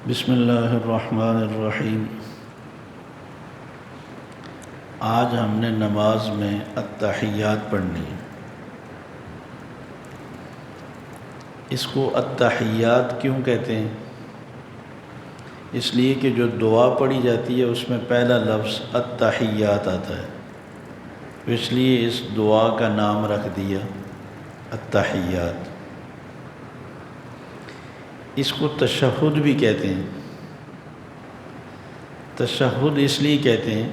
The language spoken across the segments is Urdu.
بسم اللہ الرحمن الرحیم۔ آج ہم نے نماز میں التحیات پڑھنی ہے۔ اس کو التحیات کیوں کہتے ہیں؟ اس لیے کہ جو دعا پڑھی جاتی ہے اس میں پہلا لفظ التحیات آتا ہے، تو اس لیے اس دعا کا نام رکھ دیا التحیات۔ اس کو تشہد بھی کہتے ہیں۔ تشہد اس لیے کہتے ہیں،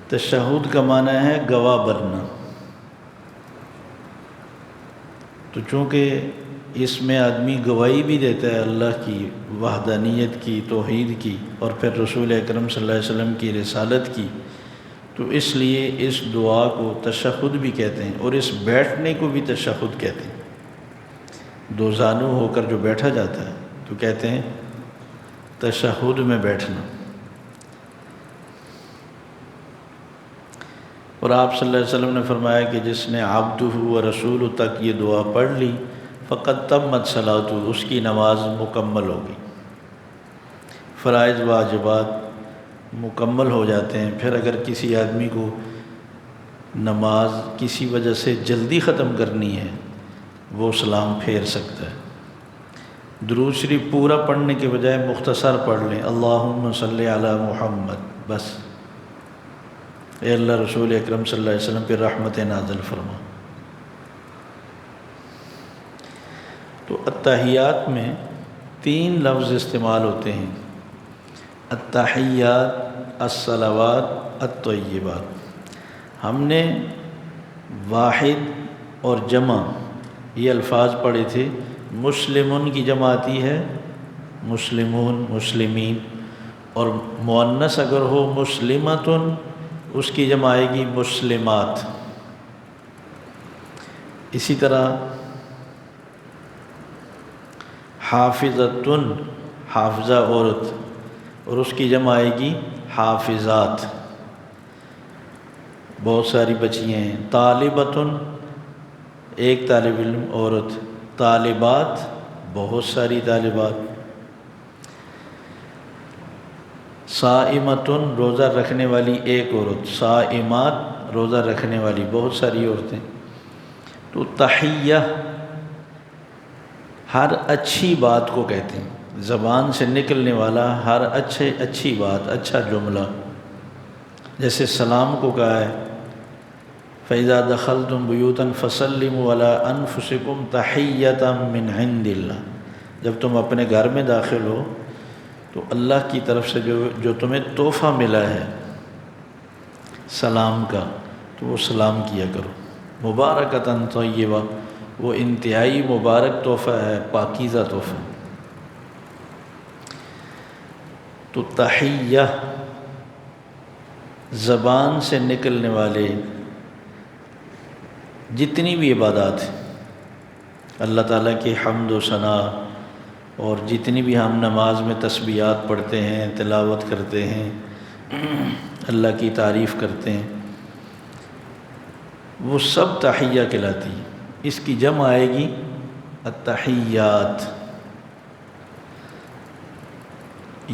تشہد کا معنی ہے گواہ بننا، تو چونکہ اس میں آدمی گواہی بھی دیتا ہے اللہ کی وحدانیت کی، توحید کی، اور پھر رسول اکرم صلی اللہ علیہ وسلم کی رسالت کی، تو اس لیے اس دعا کو تشہد بھی کہتے ہیں، اور اس بیٹھنے کو بھی تشہد کہتے ہیں۔ دو زانو ہو کر جو بیٹھا جاتا ہے تو کہتے ہیں تشہد میں بیٹھنا۔ اور آپ صلی اللہ علیہ وسلم نے فرمایا کہ جس نے عبدہ و رسول تک یہ دعا پڑھ لی فقد تمت صلاتہ، اس کی نماز مکمل ہوگی۔ فرائض واجبات مکمل ہو جاتے ہیں۔ پھر اگر کسی آدمی کو نماز کسی وجہ سے جلدی ختم کرنی ہے وہ سلام پھیر سکتا ہے۔ درود شریف پورا پڑھنے کے بجائے مختصر پڑھ لیں، اللہم صلی علی محمد، بس، اے اللہ رسول اکرم صلی اللہ علیہ وسلم پہ رحمت نازل فرما۔ تو التحیات میں 3 لفظ استعمال ہوتے ہیں، التحیات، الصلوات، الطیبات۔ ہم نے واحد اور جمع یہ الفاظ پڑھے تھے۔ مسلمون کی جمع آتی ہے مسلمون، مسلمین، اور مؤنث اگر ہو مسلمتن، اس کی جمع آئے گی مسلمات۔ اسی طرح حافظتن، حافظہ عورت، اور اس کی جمع آئے گی حافظات، بہت ساری بچیاں ہیں۔ طالبتن، ایک طالب علم عورت۔ طالبات، بہت ساری طالبات۔ صائمتن، روزہ رکھنے والی ایک عورت۔ صائمات، روزہ رکھنے والی بہت ساری عورتیں۔ تو تحیہ ہر اچھی بات کو کہتے ہیں، زبان سے نکلنے والا ہر اچھی بات، اچھا جملہ، جیسے سلام کو کہا ہے فَإِذَا دَخَلْتُمْ بُيُوتًا فَسَلِّمُوا عَلَىٰ أَنفُسِكُمْ تَحِيَّةً مِّنْ عِندِ اللَّهِ۔ جب تم اپنے گھر میں داخل ہو تو اللہ کی طرف سے جو تمہیں تحفہ ملا ہے سلام کا، تو وہ سلام کیا کرو۔ مبارکۃ طیبہ، وہ انتہائی مبارک تحفہ ہے، پاکیزہ تحفہ۔ تو تحیہ زبان سے نکلنے والے جتنی بھی عبادات ہیں، اللہ تعالیٰ کی حمد و ثنا، اور جتنی بھی ہم نماز میں تسبیحات پڑھتے ہیں، تلاوت کرتے ہیں، اللہ کی تعریف کرتے ہیں، وہ سب تحیہ کہلاتی ہے۔ اس کی جمع آئے گی التحیات۔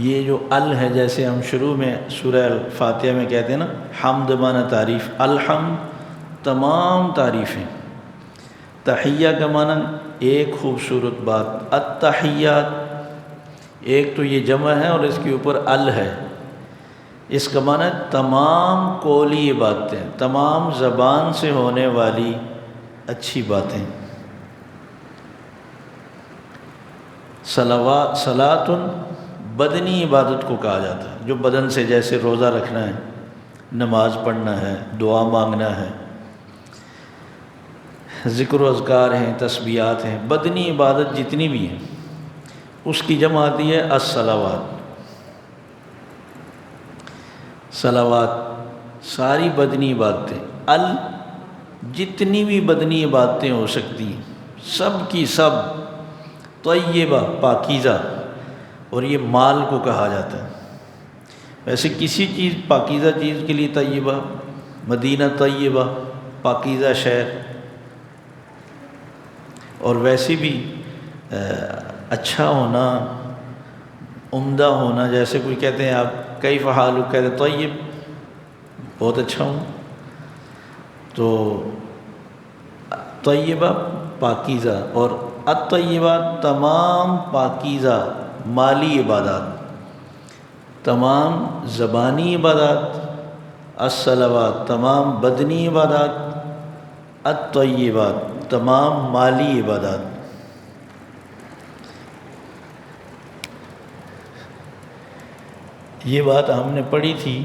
یہ جو ال ہے، جیسے ہم شروع میں سورہ الفاتحہ میں کہتے ہیں نا حمد معنی تعریف، الحمد تمام تعریفیں، تحیہ کا معنی ایک خوبصورت بات۔ التحیات، ایک تو یہ جمع ہے اور اس کے اوپر ال ہے، اس کا معنی تمام قولی باتیں، تمام زبان سے ہونے والی اچھی باتیں۔ صلاتن، بدنی عبادت کو کہا جاتا ہے، جو بدن سے، جیسے روزہ رکھنا ہے، نماز پڑھنا ہے، دعا مانگنا ہے، ذکر و اذکار ہیں، تسبیحات ہیں، بدنی عبادت جتنی بھی ہیں، اس کی جمع آتی ہے الصلوات۔ صلوات ساری بدنی عبادتیں، جتنی بھی بدنی عبادتیں ہو سکتی ہیں، سب کی سب طیبہ، پاکیزہ، اور یہ مال کو کہا جاتا ہے۔ ویسے کسی چیز پاکیزہ چیز کے لیے طیبہ، مدینہ طیبہ، پاکیزہ شہر، اور ویسے بھی اچھا ہونا، عمدہ ہونا، جیسے کوئی کہتے ہیں آپ کیف حالک، کہتے ہیں طیب، بہت اچھا ہوں. تو طیبہ پاکیزہ، اور الطیبات تمام پاکیزہ مالی عبادات، تمام زبانی عبادات، الصلوات تمام بدنی عبادات، الطیبات تمام مالی عبادات. یہ بات ہم نے پڑھی تھی.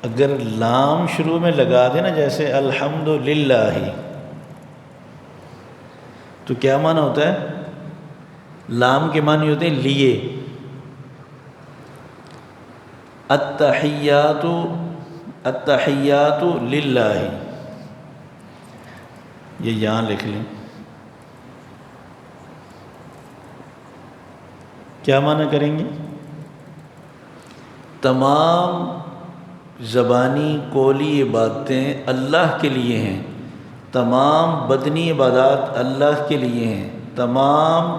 اگر لام شروع میں لگا دے نا، جیسے الحمدللہ، تو کیا معنی ہوتا ہے؟ لام کے معنی ہوتے ہیں لیے. التحیات، التحیات للہ، یہ یہاں لکھ لیں. کیا معنی کریں گے؟ تمام زبانی قولی عبادتیں اللہ کے لیے ہیں، تمام بدنی عبادات اللہ کے لیے ہیں، تمام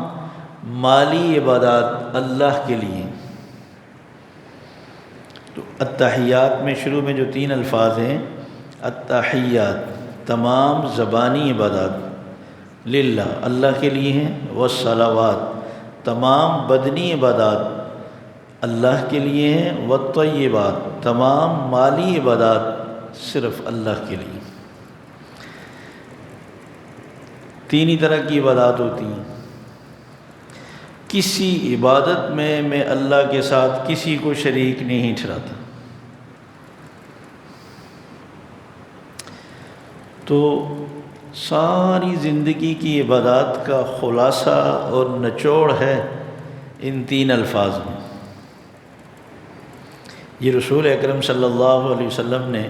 مالی عبادات اللہ کے لیے ہیں. تو التحیات میں شروع میں جو 3 الفاظ ہیں، التحیات تمام زبانی عبادات للہ اللہ کے لیے ہیں، والصلوات تمام بدنی عبادات اللہ کے لیے ہیں، والطیبات تمام مالی عبادات صرف اللہ کے لیے. 3 ہی طرح کی عبادات ہوتی ہیں. کسی عبادت میں اللہ کے ساتھ کسی کو شریک نہیں ٹھہراتا. تو ساری زندگی کی عبادات کا خلاصہ اور نچوڑ ہے ان 3 الفاظ میں. یہ رسول اکرم صلی اللہ علیہ وسلم نے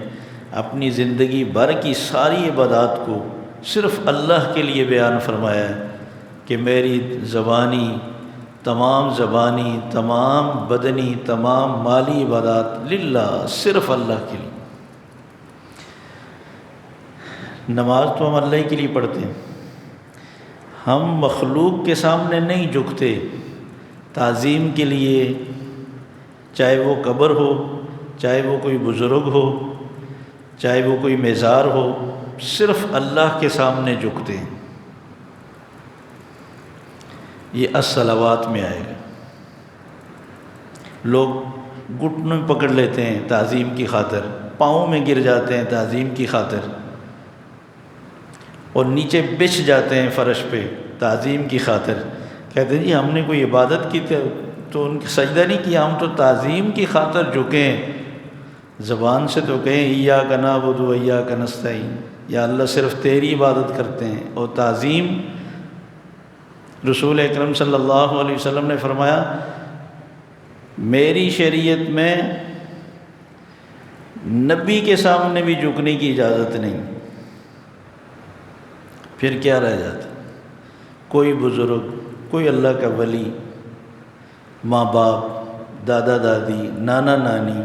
اپنی زندگی بھر کی ساری عبادات کو صرف اللہ کے لیے بیان فرمایا ہے کہ میری زبانی تمام بدنی تمام مالی عبادات للہ، صرف اللہ کے لیے. نماز تو ہم اللہ کے لیے پڑھتے ہیں، ہم مخلوق کے سامنے نہیں جھکتے. تعظیم کے لیے، چاہے وہ قبر ہو، چاہے وہ کوئی بزرگ ہو، چاہے وہ کوئی مزار ہو، صرف اللہ کے سامنے جھکتے ہیں. یہ الصلوات میں آئے گا. لوگ گھٹنوں میں پکڑ لیتے ہیں تعظیم کی خاطر، پاؤں میں گر جاتے ہیں تعظیم کی خاطر، اور نیچے بچھ جاتے ہیں فرش پہ تعظیم کی خاطر. کہتے ہیں جی ہم نے کوئی عبادت کی تو ان کی سجدہ نہیں کیا، ہم تو تعظیم کی خاطر جھکیں. زبان سے تو کہیں ایاک نعبد و ایاک نستعین، یا اللہ صرف تیری عبادت کرتے ہیں. اور تعظیم، رسول اکرم صلی اللہ علیہ وسلم نے فرمایا میری شریعت میں نبی کے سامنے بھی جھکنے کی اجازت نہیں. پھر کیا رہ جاتا؟ کوئی بزرگ، کوئی اللہ کا ولی، ماں باپ، دادا دادی، نانا نانی،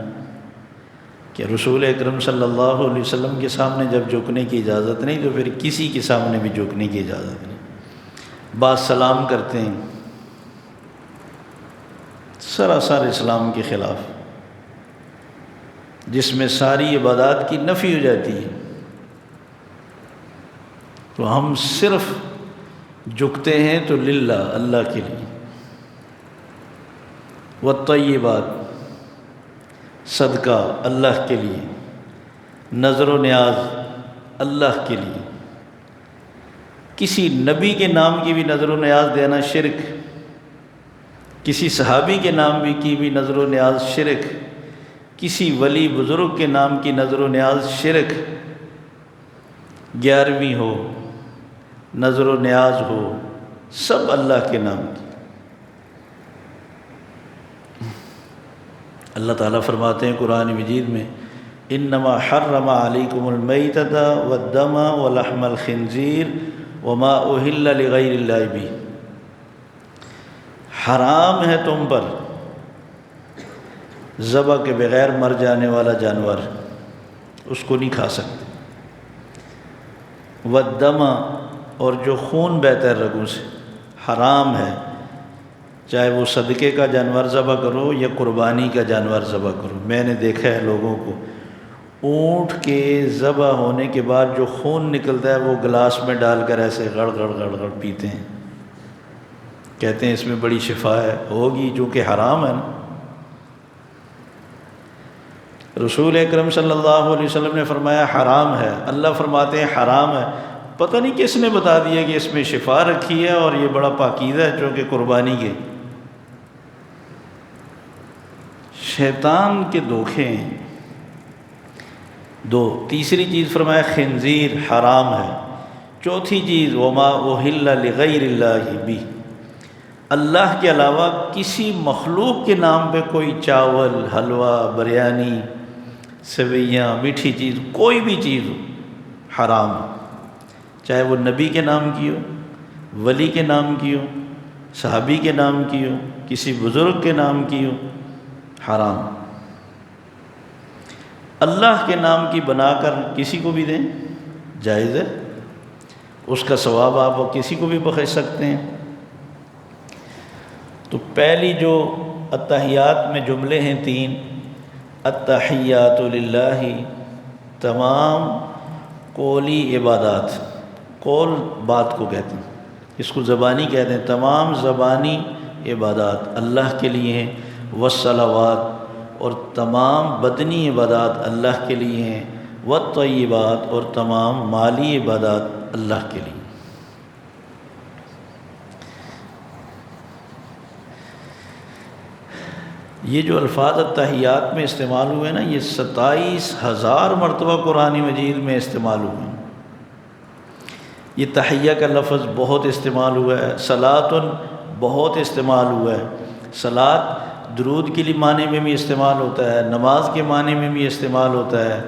کہ رسول اکرم صلی اللہ علیہ وسلم کے سامنے جب جھکنے کی اجازت نہیں تو پھر کسی کے سامنے بھی جھکنے کی اجازت نہیں. بعض سلام کرتے ہیں، سراسر اسلام کے خلاف، جس میں ساری عبادات کی نفی ہو جاتی ہے. تو ہم صرف جھکتے ہیں تو للہ، اللہ کے لیے. والطیبات صدقہ اللہ کے لیے، نظر و نیاز اللہ کے لیے. کسی نبی کے نام کی بھی نظر و نیاز دینا شرک، کسی صحابی کے نام کی بھی نظر و نیاز شرک، کسی ولی بزرگ کے نام کی نظر و نیاز شرک. 11ویں ہو، نظر و نیاز ہو، سب اللہ کے نام کی. اللہ تعالیٰ فرماتے ہیں قرآن مجید میں انما حرم علیکم المیتۃ والدم ولحم الخنزیر وما اہل لغیر اللہ بہ. حرام ہے تم پر ذبح کے بغیر مر جانے والا جانور، اس کو نہیں کھا سکتے. والدم، اور جو خون بہتا ہے رگوں سے حرام ہے، چاہے وہ صدقے کا جانور ذبح کرو یا قربانی کا جانور ذبح کرو۔ میں نے دیکھا ہے لوگوں کو اونٹ کے ذبح ہونے کے بعد جو خون نکلتا ہے وہ گلاس میں ڈال کر ایسے گڑ گڑ گڑ گڑ پیتے ہیں، کہتے ہیں اس میں بڑی شفا ہے، ہوگی چونکہ حرام ہے نا۔ رسول اکرم صلی اللہ علیہ وسلم نے فرمایا حرام ہے، اللہ فرماتے ہیں حرام ہے، پتہ نہیں کس نے بتا دیا کہ اس میں شفا رکھی ہے اور یہ بڑا پاکیزہ ہے چونکہ قربانی کے۔ شیطان کے دھوکے ہیں دو۔ تیسری چیز فرمایا خنزیر حرام ہے۔ چوتھی چیز وما اہل لغیر اللہ بھی، اللہ کے علاوہ کسی مخلوق کے نام پہ کوئی چاول، حلوہ، بریانی، سویاں، میٹھی چیز، کوئی بھی چیز ہو حرام، چاہے وہ نبی کے نام کی ہو، ولی کے نام کی ہو، صحابی کے نام کی ہو، کسی بزرگ کے نام کی ہو، حرام۔ اللہ کے نام کی بنا کر کسی کو بھی دیں جائز ہے، اس کا ثواب آپ کسی کو بھی بخش سکتے ہیں۔ تو پہلی جو اتحیات میں جملے ہیں تین، التحیات للہ، تمام قولی عبادات، قول بات کو کہتے ہیں، اس کو زبانی کہتے ہیں، تمام زبانی عبادات اللہ کے لیے ہیں، والصلوات، اور تمام بدنی عبادات اللہ کے لیے ہیں، والطیبات، اور تمام مالی عبادات اللہ کے لیے۔ یہ جو الفاظ التحیات میں استعمال ہوئے نا، یہ 27,000 مرتبہ قرآن مجید میں استعمال ہوئے ہیں۔ یہ تحیہ کا لفظ بہت استعمال ہوا ہے، صلاۃ بہت استعمال ہوا ہے۔ صلاۃ درود کے لیے معنی میں بھی استعمال ہوتا ہے، نماز کے معنی میں بھی استعمال ہوتا ہے،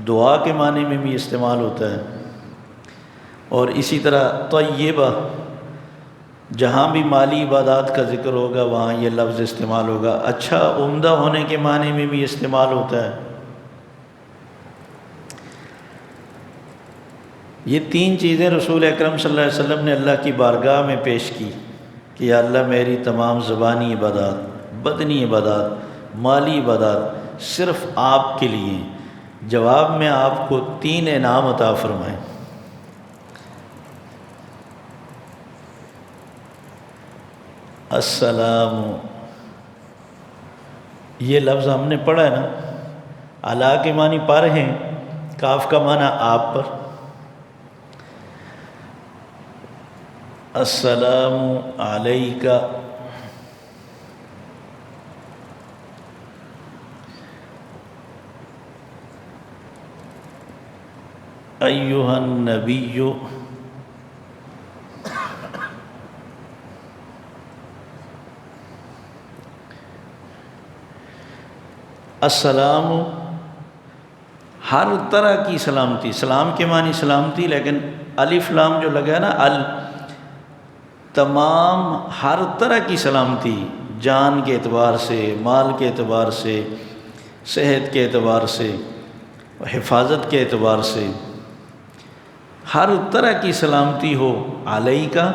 دعا کے معنی میں بھی استعمال ہوتا ہے، اور اسی طرح طیبہ، جہاں بھی مالی عبادات کا ذکر ہوگا وہاں یہ لفظ استعمال ہوگا۔ اچھا، عمدہ ہونے کے معنی میں بھی استعمال ہوتا ہے۔ یہ تین چیزیں رسول اکرم صلی اللہ علیہ وسلم نے اللہ کی بارگاہ میں پیش کی کہ یا اللہ میری تمام زبانی عبادات، بدنی عبادات، مالی عبادات صرف آپ کے لیے ہیں۔ جواب میں آپ کو 3 انعام عطا فرمائیں۔ السلام، یہ لفظ ہم نے پڑھا ہے نا، علا کے معنی پر ہیں، کاف کا معنی آپ پر۔ السلام علیکہ، ایھا النبی، السلام ہر طرح کی سلامتی، سلام کے معنی سلامتی، لیکن الف لام جو لگا ہے نا، تمام ہر طرح کی سلامتی، جان کے اعتبار سے، مال کے اعتبار سے، صحت کے اعتبار سے، حفاظت کے اعتبار سے، ہر طرح کی سلامتی ہو علیکہ،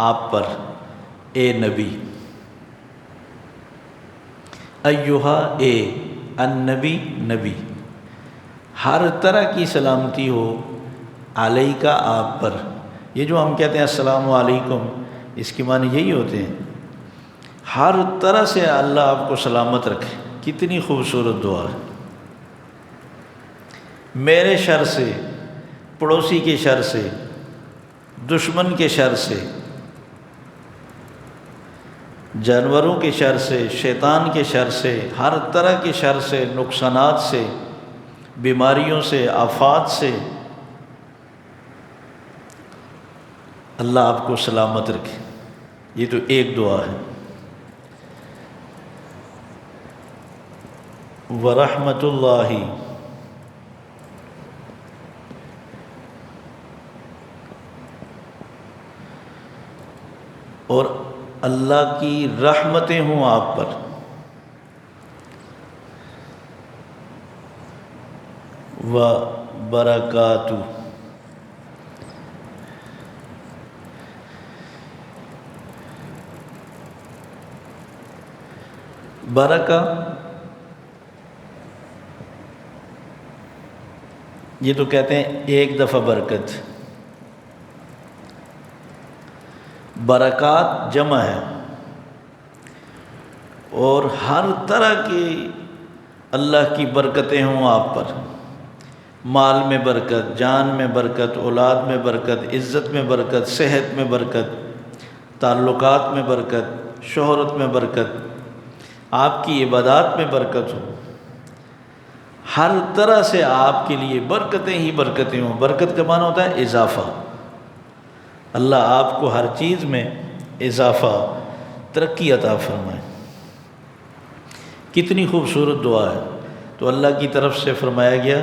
آپ پر، اے نبی۔ ایھا، اے، النبی، نبی، ہر طرح کی سلامتی ہو علیکہ، آپ پر۔ یہ جو ہم کہتے ہیں السلام علیکم، اس کے معنی یہی ہوتے ہیں، ہر طرح سے اللہ آپ کو سلامت رکھے۔ کتنی خوبصورت دعا ہے۔ میرے شر سے، پڑوسی کے شر سے، دشمن کے شر سے، جانوروں کے شر سے، شیطان کے شر سے، ہر طرح کے شر سے، نقصانات سے، بیماریوں سے، آفات سے اللہ آپ کو سلامت رکھے۔ یہ تو ایک دعا ہے۔ ورحمۃ اللہ، اور اللہ کی رحمتیں ہوں آپ پر۔ و برکاتہ، برکہ یہ تو کہتے ہیں ایک دفعہ برکت، برکات جمع ہے، اور ہر طرح کی اللہ کی برکتیں ہوں آپ پر، مال میں برکت، جان میں برکت، اولاد میں برکت، عزت میں برکت، صحت میں برکت، تعلقات میں برکت، شہرت میں برکت، آپ کی عبادات میں برکت ہو، ہر طرح سے آپ کے لیے برکتیں ہی برکتیں ہوں۔ برکت کا معنی ہوتا ہے اضافہ، اللہ آپ کو ہر چیز میں اضافہ، ترقی عطا فرمائے۔ کتنی خوبصورت دعا ہے۔ تو اللہ کی طرف سے فرمایا گیا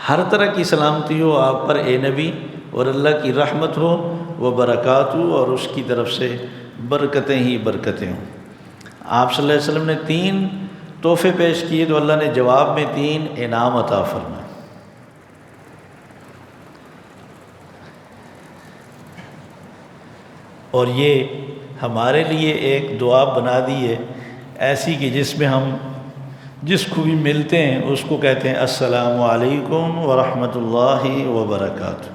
ہر طرح کی سلامتی ہو آپ پر اے نبی، اور اللہ کی رحمت ہو وہ برکات ہو، اور اس کی طرف سے برکتیں ہی برکتیں ہوں۔ آپ صلی اللہ علیہ وسلم نے 3 تحفے پیش کیے تو اللہ نے جواب میں 3 انعام عطا فرمائے۔ اور یہ ہمارے لیے ایک دعا بنا دی ہے ایسی کہ جس میں ہم جس کو بھی ملتے ہیں اس کو کہتے ہیں السلام علیکم ورحمۃ اللہ وبرکاتہ۔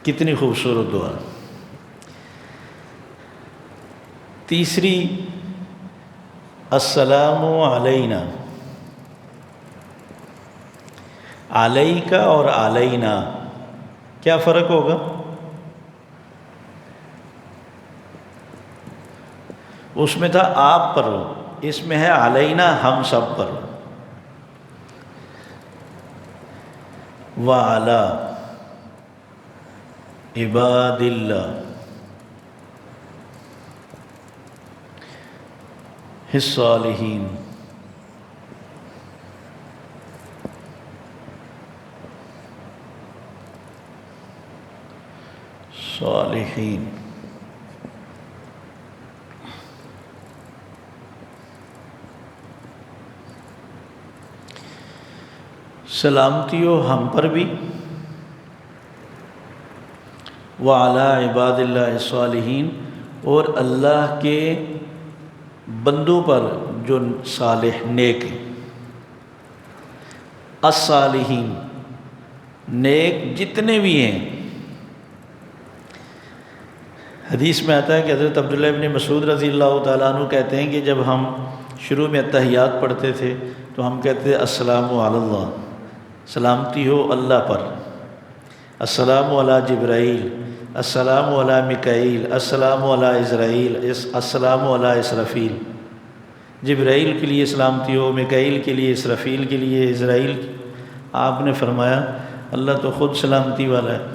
کتنی خوبصورت دعا۔ تیسری السلام علینا، علیکا اور علینا کیا فرق ہوگا؟ اس میں تھا آپ پر، اس میں ہے علینا ہم سب پر۔ وعلی عباد اللہ الصالحین، صالحین۔ سلامتی ہو ہم پر بھی، وعلی عباد اللہ الصالحین، اور اللہ کے بندوں پر جو صالح نیک ہیں۔ الصالحین، نیک جتنے بھی ہیں۔ حدیث میں آتا ہے کہ حضرت عبداللہ ابن مسعود رضی اللہ تعالیٰ عنہ کہتے ہیں کہ جب ہم شروع میں التحیات پڑھتے تھے تو ہم کہتے تھے السلام علی اللہ، سلامتی ہو اللہ پر، السلام علی جبرائیل، السلام علی میکائیل، السلام علی عزرائیل، السلام علی اسرافیل۔ جبرائیل کے لیے سلامتی ہو، میکائیل کے لیے، اسرافیل کے لیے، عزرائیل۔ آپ نے فرمایا اللہ تو خود سلامتی والا ہے،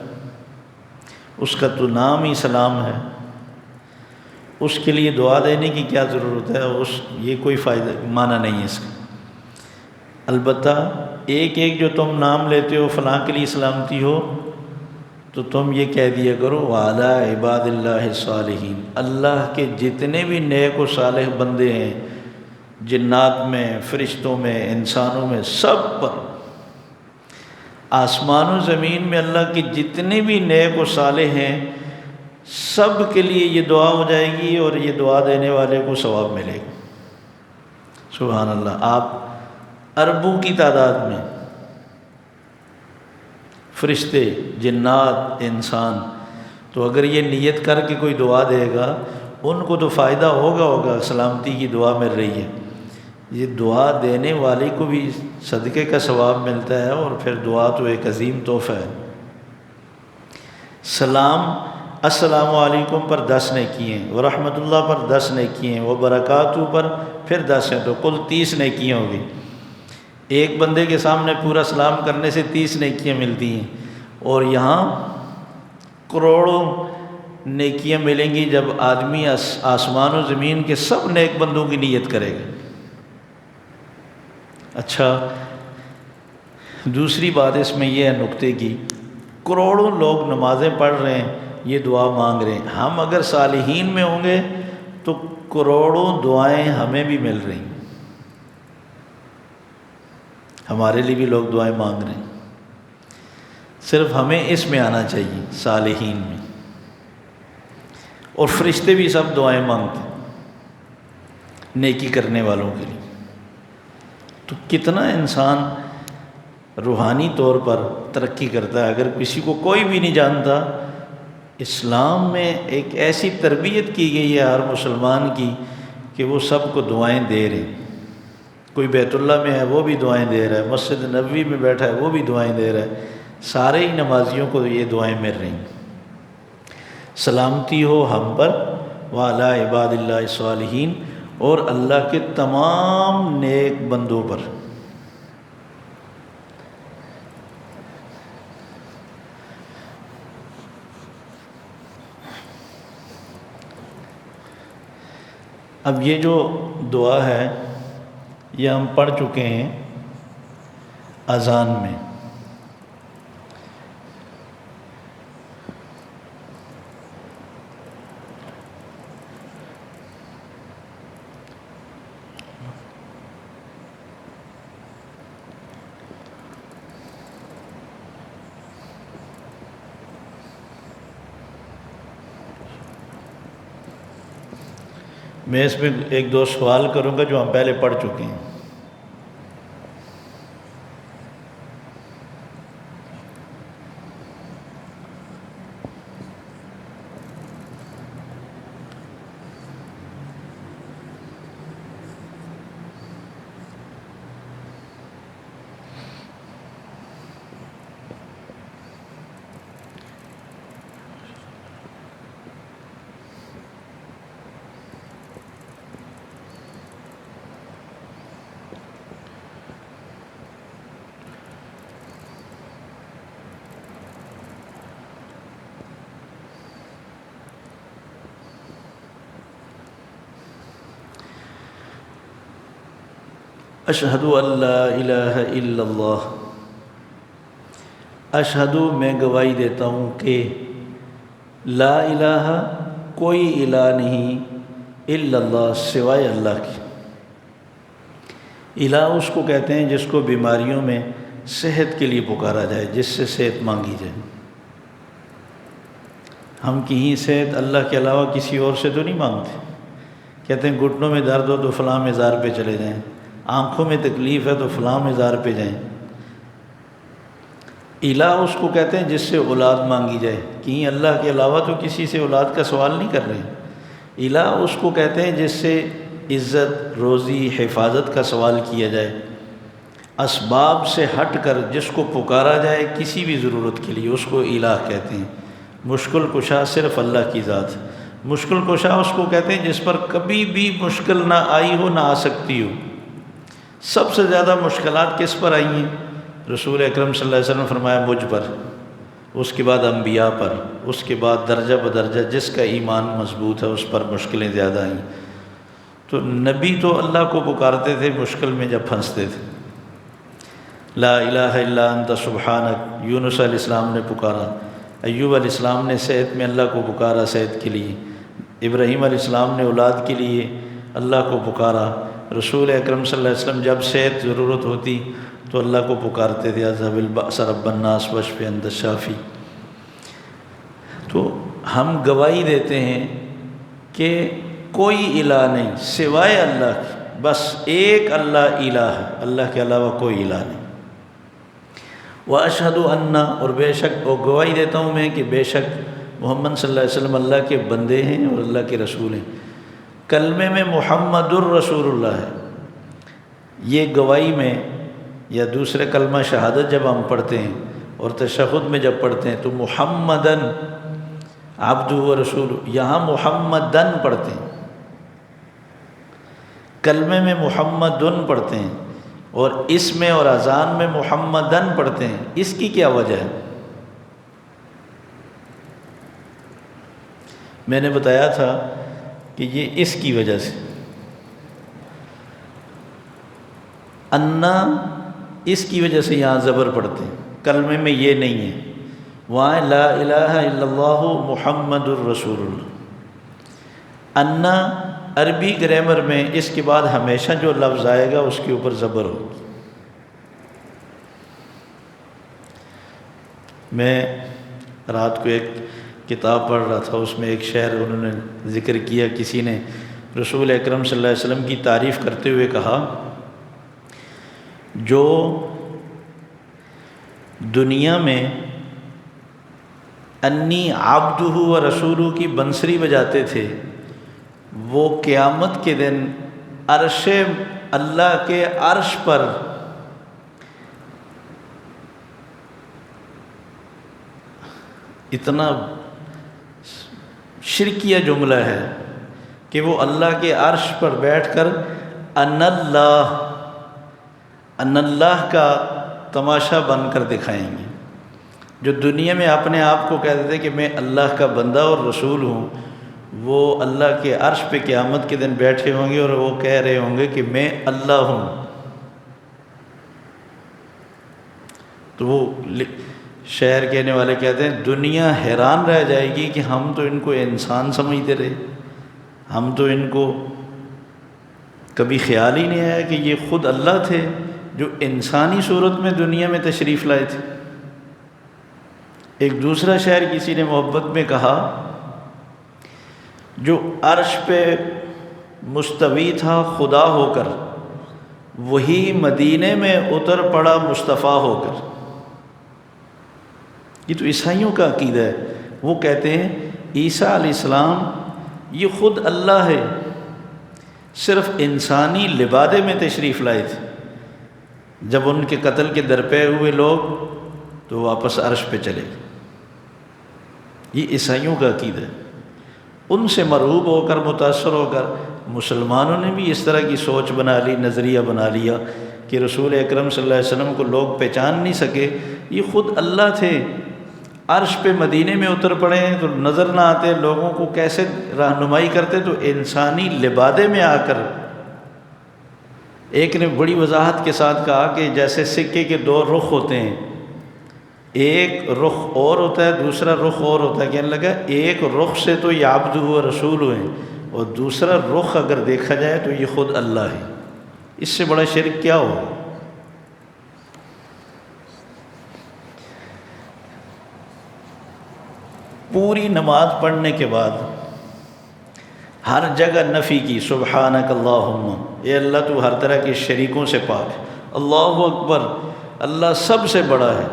اس کا تو نام ہی سلام ہے، اس کے لیے دعا دینے کی کیا ضرورت ہے؟ یہ کوئی فائدہ معنی نہیں ہے اس کا۔ البتہ ایک ایک جو تم نام لیتے ہو فلاں کے لیے سلامتی ہو، تو تم یہ کہہ دیا کرو وعلی عباد اللہ الصالحین، اللہ کے جتنے بھی نیک و صالح بندے ہیں، جنات میں، فرشتوں میں، انسانوں میں، سب پر، آسمان و زمین میں اللہ کے جتنے بھی نیک و صالح ہیں سب کے لیے یہ دعا ہو جائے گی، اور یہ دعا دینے والے کو ثواب ملے گا۔ سبحان اللہ۔ آپ اربوں کی تعداد میں فرشتے، جنات، انسان، تو اگر یہ نیت کر کے کوئی دعا دے گا ان کو تو فائدہ ہوگا، سلامتی کی دعا مل رہی ہے، یہ دعا دینے والے کو بھی صدقے کا ثواب ملتا ہے، اور پھر دعا تو ایک عظیم تحفہ ہے۔ سلام السلام علیکم پر 10 نیکیاں ہیں، ورحمۃ اللہ پر 10 نیکیاں ہیں، وبرکاتہ پر پھر 10 ہیں، تو کل 30 نیکیاں ہوگی۔ ایک بندے کے سامنے پورا سلام کرنے سے 30 نیکیاں ملتی ہیں، اور یہاں کروڑوں نیکیاں ملیں گی جب آدمی آسمان و زمین کے سب نیک بندوں کی نیت کرے گا۔ اچھا، دوسری بات اس میں یہ ہے نکتے کی، کروڑوں لوگ نمازیں پڑھ رہے ہیں، یہ دعا مانگ رہے ہیں، ہم اگر صالحین میں ہوں گے تو کروڑوں دعائیں ہمیں بھی مل رہی ہیں، ہمارے لیے بھی لوگ دعائیں مانگ رہے ہیں، صرف ہمیں اس میں آنا چاہیے، صالحین میں۔ اور فرشتے بھی سب دعائیں مانگتے ہیں۔ نیکی کرنے والوں کے لیے۔ تو کتنا انسان روحانی طور پر ترقی کرتا ہے۔ اگر کسی کو کوئی بھی نہیں جانتا، اسلام میں ایک ایسی تربیت کی گئی ہے ہر مسلمان کی کہ وہ سب کو دعائیں دے رہے ہیں۔ کوئی بیت اللہ میں ہے وہ بھی دعائیں دے رہا ہے، مسجد نبوی میں بیٹھا ہے وہ بھی دعائیں دے رہا ہے، سارے ہی نمازیوں کو یہ دعائیں مل رہی ہیں۔ سلامتی ہو ہم پر وعلی عباد اللہ الصالحین، اور اللہ کے تمام نیک بندوں پر۔ اب یہ جو دعا ہے یہ ہم پڑھ چکے ہیں اذان میں۔ میں اس میں ایک دو سوال کروں گا جو ہم پہلے پڑھ چکے ہیں۔ اشہد ان لا الہ الا اللہ، اشہد میں گواہی دیتا ہوں کہ لا الہ کوئی الہ نہیں الا اللہ سوائے اللہ کی۔ الہ اس کو کہتے ہیں جس کو بیماریوں میں صحت کے لیے پکارا جائے، جس سے صحت مانگی جائے۔ ہم کہیں صحت اللہ کے علاوہ کسی اور سے تو نہیں مانگتے۔ کہتے ہیں گھٹنوں میں درد ہو تو فلاں مزار پہ چلے جائیں، آنکھوں میں تکلیف ہے تو فلاں مزار پہ جائیں۔ الہ اس کو کہتے ہیں جس سے اولاد مانگی جائے، کہیں اللہ کے علاوہ تو کسی سے اولاد کا سوال نہیں کر رہے۔ الہ اس کو کہتے ہیں جس سے عزت، روزی، حفاظت کا سوال کیا جائے، اسباب سے ہٹ کر جس کو پکارا جائے کسی بھی ضرورت کے لیے، اس کو الہ کہتے ہیں۔ مشکل کشا صرف اللہ کی ذات۔ مشکل کشا اس کو کہتے ہیں جس پر کبھی بھی مشکل نہ آئی ہو نہ آ سکتی ہو۔ سب سے زیادہ مشکلات کس پر آئی ہیں؟ رسول اکرم صلی اللہ علیہ وسلم نے فرمایا مجھ پر، اس کے بعد انبیاء پر، اس کے بعد درجہ بدرجہ جس کا ایمان مضبوط ہے اس پر مشکلیں زیادہ آئیں۔ تو نبی تو اللہ کو پکارتے تھے مشکل میں جب پھنستے تھے۔ لا الہ الا انت سبحانک، یونس علیہ السلام نے پکارا۔ ایوب علیہ السلام نے صحت میں اللہ کو پکارا صحت کے لیے۔ ابراہیم علیہ السلام نے اولاد کے لیے اللہ کو پکارا۔ رسول اکرم صلی اللہ علیہ وسلم جب صحت ضرورت ہوتی تو اللہ کو پکارتے تھے، اذهب البأس رب الناس واشف انت الشافی۔ تو ہم گواہی دیتے ہیں کہ کوئی الہ نہیں سوائے اللہ کی، بس ایک اللہ الہ ہے، اللہ کے علاوہ کوئی الہ نہیں۔ واشہد ان، اور بے شک، اور گواہی دیتا ہوں میں کہ بے شک محمد صلی اللہ علیہ وسلم اللہ کے بندے ہیں اور اللہ کے رسول ہیں۔ کلمے میں محمد الرسول اللہ ہے۔ یہ گواہی میں یا دوسرے کلمہ شہادت جب ہم پڑھتے ہیں اور تشہد میں جب پڑھتے ہیں تو محمدن عبدہ و رسول، یہاں محمدن پڑھتے ہیں، کلمے میں محمدن پڑھتے ہیں، اور اس میں اور اذان میں محمدن پڑھتے ہیں۔ اس کی کیا وجہ ہے؟ میں نے بتایا تھا کہ یہ اس کی وجہ سے، انا اس کی وجہ سے یہاں زبر پڑھتے ہیں، کلمے میں یہ نہیں ہے، وہاں لا الہ الا اللہ محمد الرسول اللہ۔ انا عربی گرامر میں اس کے بعد ہمیشہ جو لفظ آئے گا اس کے اوپر زبر ہو۔ میں رات کو ایک کتاب پڑھ رہا تھا، اس میں ایک شعر انہوں نے ذکر کیا، کسی نے رسول اکرم صلی اللہ علیہ وسلم کی تعریف کرتے ہوئے کہا، جو دنیا میں انی عبدہ و رسولہ کی بنسری بجاتے تھے، وہ قیامت کے دن عرش اللہ کے عرش پر اتنا شرکیہ جملہ ہے کہ وہ اللہ کے عرش پر بیٹھ کر ان اللہ کا تماشا بن کر دکھائیں گے۔ جو دنیا میں اپنے آپ کو کہتے تھے کہ میں اللہ کا بندہ اور رسول ہوں، وہ اللہ کے عرش پہ قیامت کے دن بیٹھے ہوں گے اور وہ کہہ رہے ہوں گے کہ میں اللہ ہوں۔ تو وہ شعر کہنے والے کہتے ہیں دنیا حیران رہ جائے گی کہ ہم تو ان کو انسان سمجھتے رہے، ہم تو ان کو کبھی خیال ہی نہیں آیا کہ یہ خود اللہ تھے جو انسانی صورت میں دنیا میں تشریف لائے تھے۔ ایک دوسرا شعر کسی نے محبت میں کہا، جو عرش پہ مستوی تھا خدا ہو کر، وہی مدینے میں اتر پڑا مصطفیٰ ہو کر۔ یہ تو عیسائیوں کا عقیدہ ہے، وہ کہتے ہیں عیسیٰ علیہ السلام یہ خود اللہ ہے، صرف انسانی لبادے میں تشریف لائے تھے۔ جب ان کے قتل کے درپے ہوئے لوگ تو واپس عرش پہ چلے گئے۔ یہ عیسائیوں کا عقیدہ ہے۔ ان سے مرعوب ہو کر، متاثر ہو کر مسلمانوں نے بھی اس طرح کی سوچ بنا لی، نظریہ بنا لیا کہ رسول اکرم صلی اللہ علیہ وسلم کو لوگ پہچان نہیں سکے، یہ خود اللہ تھے، عرش پہ مدینے میں اتر پڑے ہیں تو نظر نہ آتے، لوگوں کو کیسے رہنمائی کرتے؟ تو انسانی لبادے میں آ کر۔ ایک نے بڑی وضاحت کے ساتھ کہا کہ جیسے سکے کے دو رخ ہوتے ہیں، ایک رخ اور ہوتا ہے، دوسرا رخ اور ہوتا ہے۔ کہنے لگا ایک رخ سے تو یہ عبدہ و رسول ہیں، اور دوسرا رخ اگر دیکھا جائے تو یہ خود اللہ ہے۔ اس سے بڑا شرک کیا ہو؟ پوری نماز پڑھنے کے بعد ہر جگہ نفی کی، سبحانک اللہم، اے اللہ تو ہر طرح کے شریکوں سے پاک ہے، اللہ اکبر، اللہ سب سے بڑا ہے،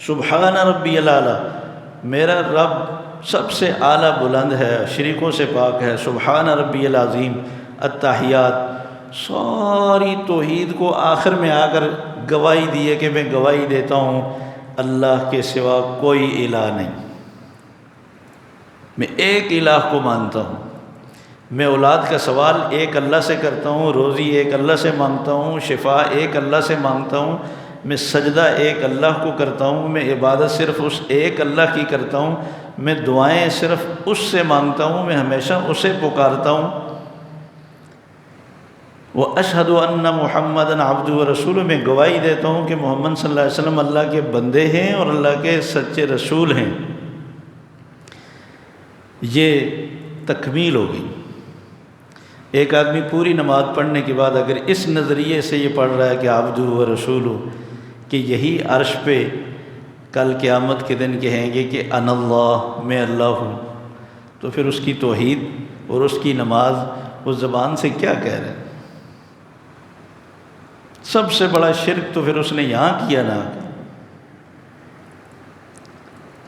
سبحان ربی الاعلیٰ، میرا رب سب سے اعلیٰ بلند ہے، شریکوں سے پاک ہے، سبحان ربی العظیم، التحیات، ساری توحید کو آخر میں آ کر گواہی دی ہے کہ میں گواہی دیتا ہوں اللہ کے سوا کوئی الہ نہیں، میں ایک الہ کو مانتا ہوں، میں اولاد کا سوال ایک اللہ سے کرتا ہوں، روزی ایک اللہ سے مانگتا ہوں، شفا ایک اللہ سے مانگتا ہوں، میں سجدہ ایک اللہ کو کرتا ہوں، میں عبادت صرف اس ایک اللہ کی کرتا ہوں، میں دعائیں صرف اس سے مانگتا ہوں، میں ہمیشہ اسے پکارتا ہوں۔ وَأَشْهَدُ أَنَّ مُحَمَّدًا عَبْدُهُ وَرَسُولُهُ، میں گواہی دیتا ہوں کہ محمد صلی اللہ علیہ وسلم اللہ کے بندے ہیں اور اللہ کے سچے رسول ہیں۔ یہ تکمیل ہوگی۔ ایک آدمی پوری نماز پڑھنے کے بعد اگر اس نظریے سے یہ پڑھ رہا ہے کہ عبدہ و رسول، کہ یہی عرش پہ کل قیامت کے دن کہیں گے کہ انا اللہ، میں اللہ ہوں، تو پھر اس کی توحید اور اس کی نماز اس زبان سے کیا کہہ رہے ہیں؟ سب سے بڑا شرک تو پھر اس نے یہاں کیا نا۔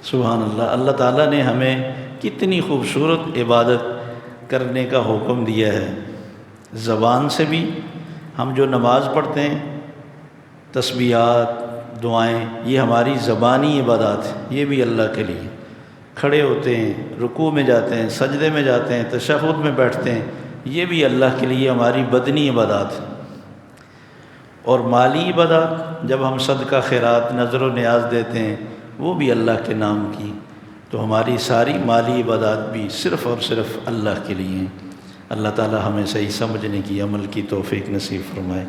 سبحان اللہ، اللہ تعالیٰ نے ہمیں کتنی خوبصورت عبادت کرنے کا حکم دیا ہے۔ زبان سے بھی ہم جو نماز پڑھتے ہیں، تسبیحات، دعائیں، یہ ہماری زبانی عبادات ہیں، یہ بھی اللہ کے لیے۔ کھڑے ہوتے ہیں، رکوع میں جاتے ہیں، سجدے میں جاتے ہیں، تشہد میں بیٹھتے ہیں، یہ بھی اللہ کے لیے ہماری بدنی عبادات ہیں۔ اور مالی عبادات، جب ہم صدقہ خیرات، نظر و نیاز دیتے ہیں، وہ بھی اللہ کے نام کی۔ تو ہماری ساری مالی عبادات بھی صرف اور صرف اللہ کے لیے ہیں۔ اللہ تعالی ہمیں صحیح سمجھنے کی، عمل کی توفیق نصیب فرمائے۔